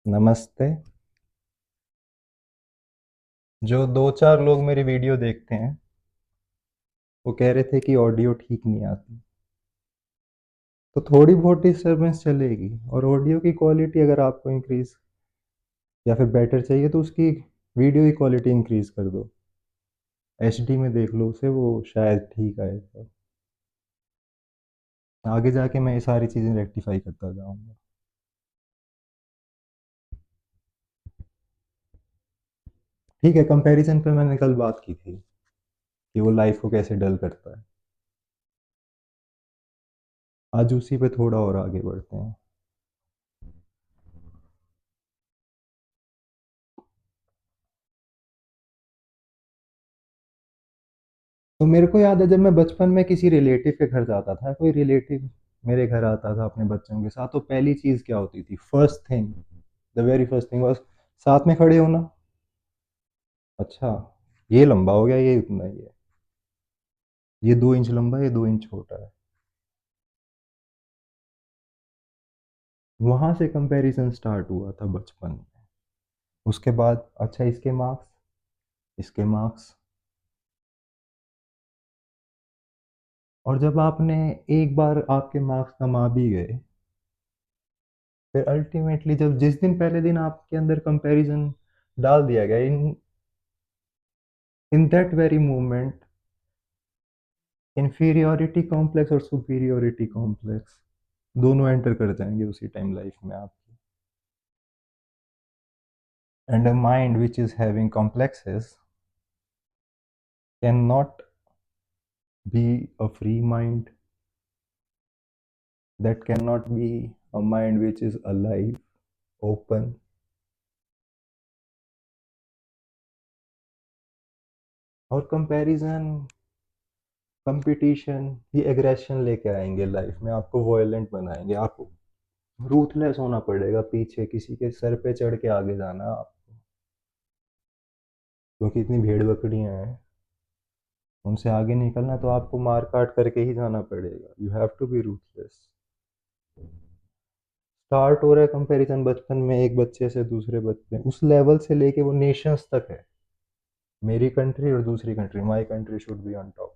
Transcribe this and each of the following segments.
नमस्ते। जो 2-4 लोग मेरी वीडियो देखते हैं, वो कह रहे थे कि ऑडियो ठीक नहीं आती। तो थोड़ी बहुत डिस्टर्बेंस चलेगी और ऑडियो की क्वालिटी अगर आपको इंक्रीज़ या फिर बेटर चाहिए तो उसकी वीडियो की क्वालिटी इंक्रीज़ कर दो। एचडी में देख लो उसे, वो शायद ठीक आएगा। आगे जाके मैं ये सारी चीज़ें रेक्टिफ़ाई करता जाऊँगा। ठीक है, कंपैरिज़न पे मैंने कल बात की थी कि वो लाइफ़ को कैसे डल करता है। आज उसी पे थोड़ा और आगे बढ़ते हैं। तो मेरे को याद है जब मैं बचपन में किसी रिलेटिव के घर जाता था, कोई रिलेटिव मेरे घर आता था अपने बच्चों के साथ, तो पहली चीज़ क्या होती थी? First thing, the very first thing was साथ में खड़े होना। अच्छा, ये लंबा हो गया, ये उतना ही है। ये 2 इंच लंबा है, ये 2 इंच छोटा है। वहाँ से कंपैरिज़न स्टार्ट हुआ था बचपन में। उसके बाद अच्छा इसके मार्क्स, इसके मार्क्स, और जब आपने एक बार आपके मार्क्स कम आ भी गए, फिर अल्टीमेटली जब जिस दिन पहले दिन आपके अंदर कंपैरिज़न डाल दिया गया, in that very moment inferiority complex और सुपीरियॉरिटी कॉम्प्लेक्स दोनों एंटर कर जाएंगे उसी टाइम लाइफ में आपकी। And a mind which is having complexes can not be a free mind, that can not be a mind which is alive, open. और comparison, competition, ये aggression लेके आएंगे लाइफ में, आपको वॉयलेंट बनाएंगे, आपको रूथलेस होना पड़ेगा, पीछे किसी के सर पे चढ़ के आगे जाना आपको, क्योंकि इतनी भेड़ बकरियां हैं। उनसे आगे निकलना तो आपको मार काट करके ही जाना पड़ेगा। You have to be ruthless. Start हो रहा है कंपैरिजन बचपन में, एक बच्चे से दूसरे बच्चे, उस लेवल से लेके वो नेशंस तक है। मेरी कंट्री और दूसरी country, my country should be on top,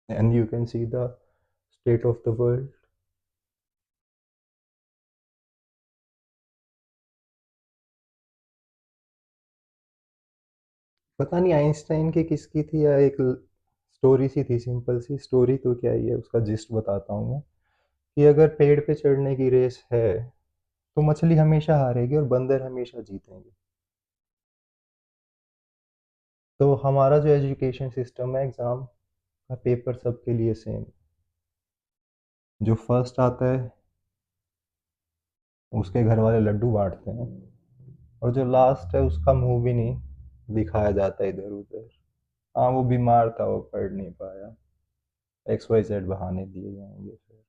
and you can see the state of the world. पता नहीं आइंस्टाइन की किसकी थी, या एक स्टोरी सी थी, सिंपल सी स्टोरी, तो क्या ही है, उसका जिस्ट बताता हूँ मैं, कि अगर पेड़ पे चढ़ने की रेस है तो मछली हमेशा हारेगी और बंदर हमेशा जीतेंगे। तो हमारा जो एजुकेशन सिस्टम है, एग्ज़ाम का पेपर सबके लिए सेम। जो फर्स्ट आता है उसके घर वाले लड्डू बांटते हैं, और जो लास्ट है उसका मुंह भी नहीं दिखाया जाता इधर उधर। हाँ, वो बीमार था, वो पढ़ नहीं पाया, एक्स वाई जेड बहाने दिए जाएंगे फिर।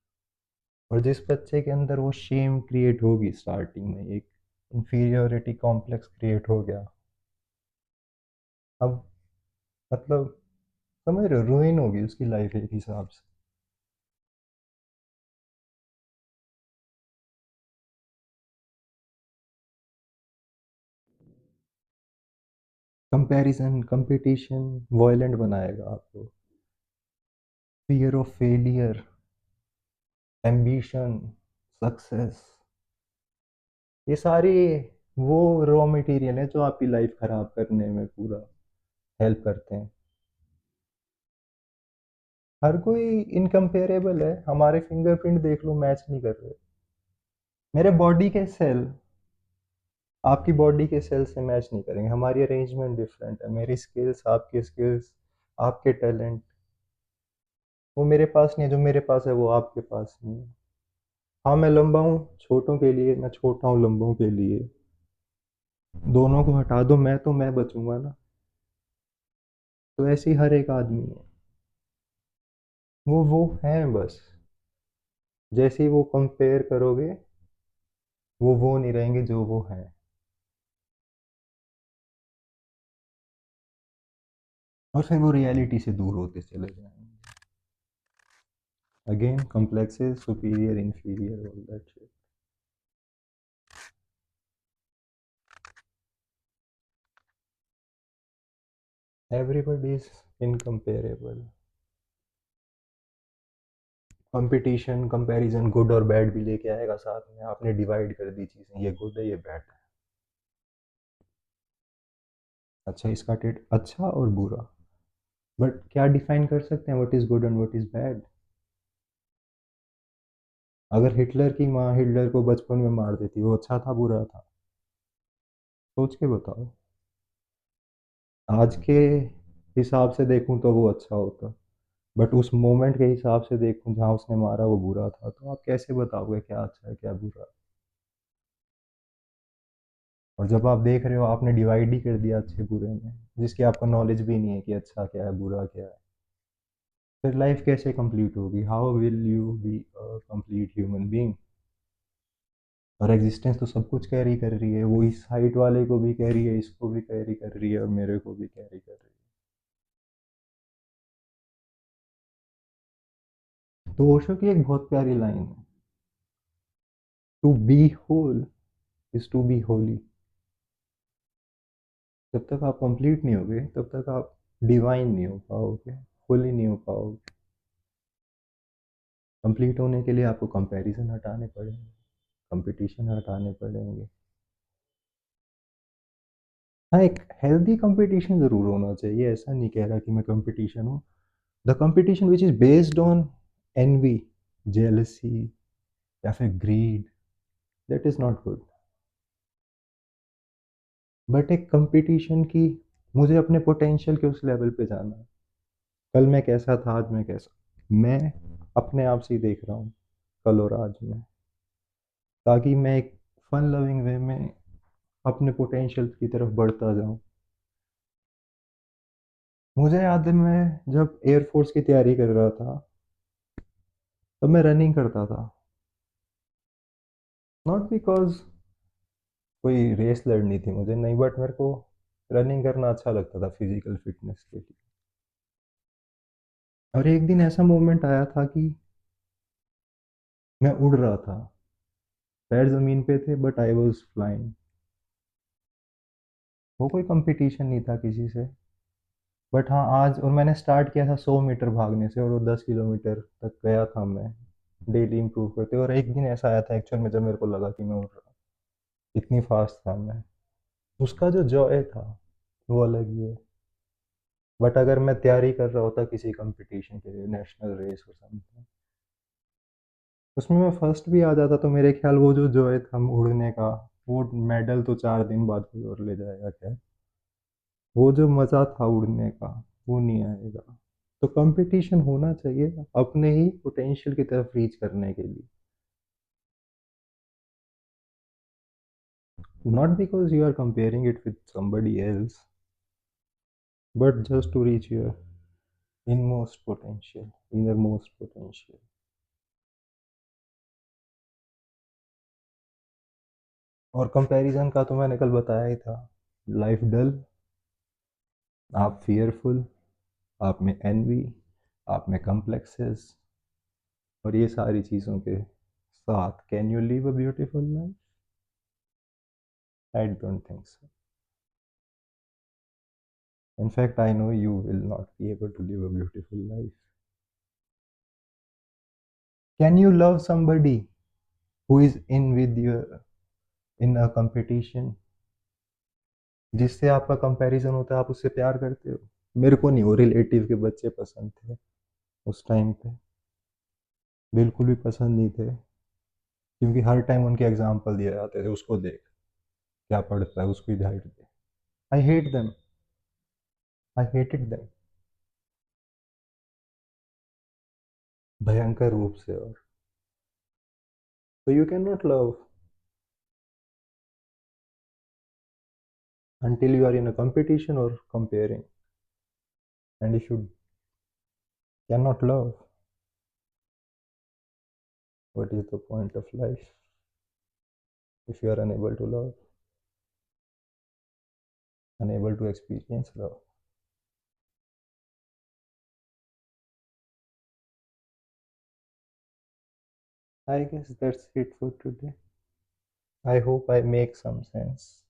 और जिस बच्चे के अंदर वो शेम क्रिएट होगी स्टार्टिंग में, एक इंफीरियोरिटी कॉम्प्लेक्स क्रिएट हो गया, अब मतलब समझ रहे हो, रुइन होगी उसकी लाइफ एक हिसाब से। कंपैरिजन, कंपटीशन वॉयलेंट बनाएगा आपको। Fear of failure, ambition, success, ये सारी वो रॉ मटेरियल है जो आपकी लाइफ खराब करने में पूरा हेल्प करते हैं। हर कोई इनकम्पेरेबल है, हमारे फिंगरप्रिंट देख लो, मैच नहीं कर रहे। मेरे बॉडी के सेल आपकी बॉडी के सेल से मैच नहीं करेंगे, हमारी अरेंजमेंट डिफरेंट है, मेरी स्किल्स आपकी स्किल्स, आपके टैलेंट वो मेरे पास नहीं है, जो मेरे पास है वो आपके पास नहीं है। हाँ, मैं लंबा हूँ छोटों के लिए, मैं छोटा हूँ लंबों के लिए, दोनों को हटा दो मैं तो मैं बचूंगा ना। तो ऐसे ही हर एक आदमी है, वो है बस। जैसे ही वो कंपेयर करोगे, वो नहीं रहेंगे जो वो हैं। और फिर वो रियलिटी से दूर होते चले जाएंगे। Again, complexes, superior, inferior, all that shit. Everybody is incomparable. Competition comparison good और बैड भी लेके आएगा साथ में। आपने डिवाइड कर दी चीज़ें, ये गुड है ये बैड है। अच्छा इसका टेट अच्छा और बुरा, बट क्या डिफाइन कर सकते हैं what is good and what is bad? अगर हिटलर की माँ हिटलर को बचपन में मार देती, वो अच्छा था बुरा था? सोच के बताओ। आज के हिसाब से देखूं तो वो अच्छा होता, बट उस मोमेंट के हिसाब से देखूं जहाँ उसने मारा वो बुरा था, तो आप कैसे बताओगे क्या अच्छा है क्या बुरा? और जब आप देख रहे हो आपने डिवाइड ही कर दिया अच्छे बुरे में, जिसकी आपको नॉलेज भी नहीं है कि अच्छा क्या है बुरा क्या है, फिर लाइफ कैसे कंप्लीट होगी? How will you be a complete human being? और एग्जिस्टेंस तो सब कुछ कैरी कर रही है, वो इस हाइट वाले को भी कैरी है, इसको भी कैरी कर रही है, और मेरे को भी कैरी कर रही है। तो ओशो की एक बहुत प्यारी लाइन है, to be whole is to be holy. जब तक आप कंप्लीट नहीं होगे तब तक आप डिवाइन नहीं हो पाओगे, होली नहीं हो पाओगे। कंप्लीट होने के लिए आपको कंपैरिजन हटाने पड़ेंगे, कंपटीशन हटाने पड़ेंगे। हाँ, एक हेल्दी कंपटीशन ज़रूर होना चाहिए, ऐसा नहीं कह रहा कि मैं कंपटीशन हूँ। The competition which is based on envy, jealousy या फिर greed, that is not good. But एक कंपटीशन की, मुझे अपने पोटेंशियल के उस लेवल पे जाना है। कल मैं कैसा था आज मैं कैसा, मैं अपने आप से ही देख रहा हूँ कल और आज में, ताकि मैं एक फन लविंग वे में अपने पोटेंशियल की तरफ बढ़ता जाऊँ। मुझे याद है मैं जब एयरफोर्स की तैयारी कर रहा था तब मैं रनिंग करता था, नॉट बिकॉज कोई रेस लड़नी थी मुझे, नहीं, बट मेरे को रनिंग करना अच्छा लगता था फिजिकल फिटनेस के लिए। और एक दिन ऐसा मोमेंट आया था कि मैं उड़ रहा था, पैर ज़मीन पे थे बट आई वॉज फ्लाइंग। वो कोई कंपटीशन नहीं था किसी से, बट हाँ आज, और मैंने स्टार्ट किया था 100 मीटर भागने से और वो 10 किलोमीटर तक गया था मैं, डेली इम्प्रूव करते। और एक दिन ऐसा आया था एक्चुअल में जब मेरे को लगा कि मैं उड़ रहा, इतनी फास्ट था मैं। उसका जो जॉय था वो अलग ही है। बट अगर मैं तैयारी कर रहा होता किसी कंपटीशन के लिए, नेशनल रेस और समथिंग, उसमें मैं फर्स्ट भी आ जाता तो मेरे ख्याल वो जो जॉय था उड़ने का, वो मेडल तो 4 दिन बाद कोई और ले जाएगा क्या, वो जो मज़ा था उड़ने का वो नहीं आएगा। तो कंपटीशन होना चाहिए अपने ही पोटेंशियल की तरफ रीच करने के लिए, not because you are comparing it with somebody else, but just to reach your inmost potential, innermost potential. और कंपैरिजन का तो मैंने कल बताया ही था, लाइफ डल, आप फियरफुल, आप में एनवी, आप में कॉम्प्लेक्सेस, और ये सारी चीज़ों के साथ can you live a beautiful life? I don't think so. In fact, I know you will not be able to live a beautiful life. Can you love somebody who is in with you in a competition, जिससे आपका comparison होता है, आप उससे प्यार करते हो? मेरे को नहीं, वो रिलेटिव के बच्चे पसंद थे उस टाइम पे, बिल्कुल भी पसंद नहीं थे, क्योंकि हर टाइम उनके एग्जाम्पल दिए जाते थे, उसको देख क्या पढ़ता है, उसकी height they. I hate them, I hated them भयंकर रूप से। और तो you can not love until you are in a competition or comparing, and if you cannot love, what is the point of life if you are unable to love, unable to experience love? I guess that's it for today. I hope I make some sense.